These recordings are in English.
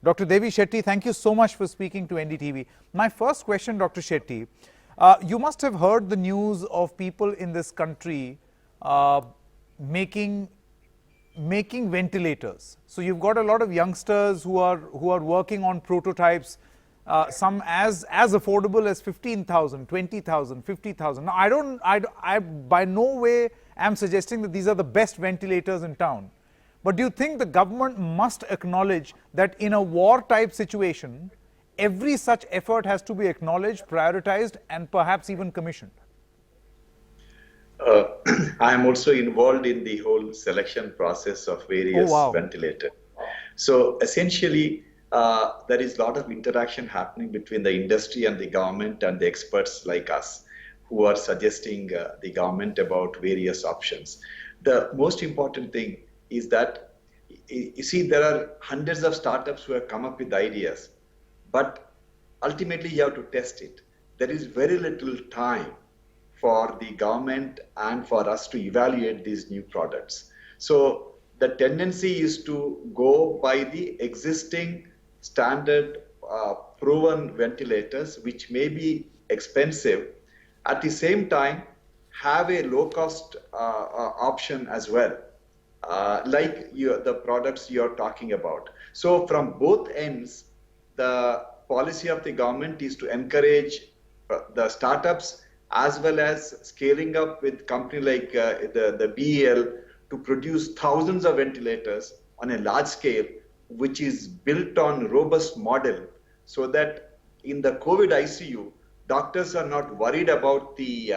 Dr. Devi Shetty, thank you so much for speaking to NDTV. My first question, Dr. Shetty, you must have heard the news of people in this country making ventilators. So you've got a lot of youngsters who are working on prototypes, some as affordable as 15,000, 20,000, 50,000. Now I by no way am suggesting that these are the best ventilators in town. But do you think the government must acknowledge that in a war type situation, every such effort has to be acknowledged, prioritized, and perhaps even commissioned? I am also involved in the whole selection process of various ventilators. So essentially, there is a lot of interaction happening between the industry and the government and the experts like us who are suggesting the government about various options. The most important thing is that, you see, there are hundreds of startups who have come up with ideas, but ultimately you have to test it. There is very little time for the government and for us to evaluate these new products. So the tendency is to go by the existing standard proven ventilators, which may be expensive. At the same time, have a low cost option as well, like the products you're talking about. So from both ends, the policy of the government is to encourage the startups as well as scaling up with company like the BEL to produce thousands of ventilators on a large scale, which is built on robust model, so that in the COVID ICU, doctors are not worried about the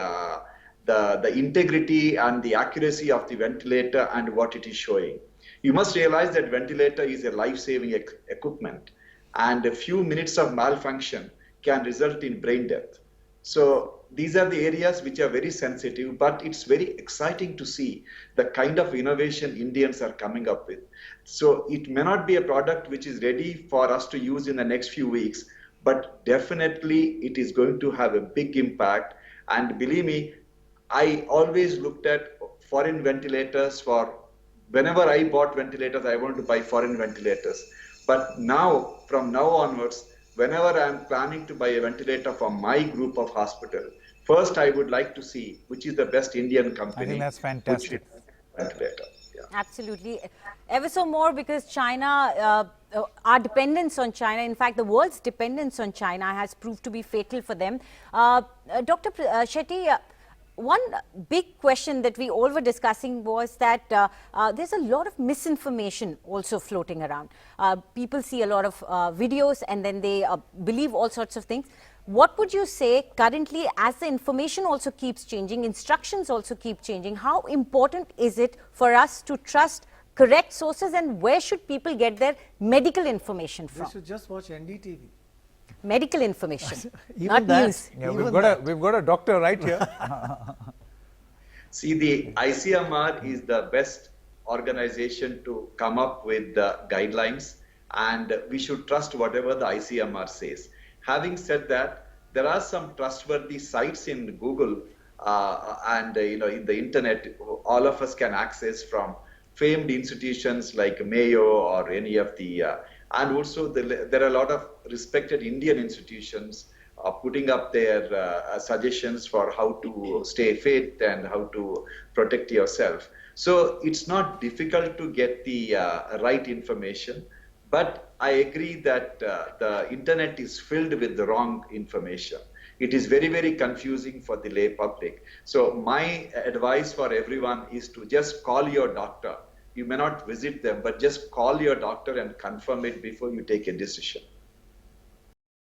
integrity and the accuracy of the ventilator and what it is showing. You must realize that ventilator is a life-saving equipment, and a few minutes of malfunction can result in brain death. So these are the areas which are very sensitive, but it's very exciting to see the kind of innovation Indians are coming up with. So it may not be a product which is ready for us to use in the next few weeks, but definitely it is going to have a big impact. And believe me, I always looked at foreign ventilators for, whenever I bought ventilators, I wanted to buy foreign ventilators. But now, from now onwards, whenever I am planning to buy a ventilator for my group of hospital, first I would like to see which is the best Indian company. I think that's fantastic. Ventilator. Yeah. Absolutely. Ever so more, because China, our dependence on China, in fact, the world's dependence on China has proved to be fatal for them. Dr. Shetty, one big question that we all were discussing was that there's a lot of misinformation also floating around. People see a lot of videos and then they believe all sorts of things. What would you say currently, as the information also keeps changing, instructions also keep changing, how important is it for us to trust correct sources, and where should people get their medical information from? They should just watch NDTV. Medical information, Even not that, news. Yeah, we've got a doctor right here. See, the ICMR is the best organization to come up with the guidelines, and we should trust whatever the ICMR says. Having said that, there are some trustworthy sites in Google and in the internet all of us can access from famed institutions like Mayo or any of the and also there are a lot of respected Indian institutions putting up their suggestions for how to stay fit and how to protect yourself. So it's not difficult to get the right information, but I agree that the internet is filled with the wrong information. It is very, very confusing for the lay public. So my advice for everyone is to just call your doctor. You may not visit them, but just call your doctor and confirm it before you take a decision.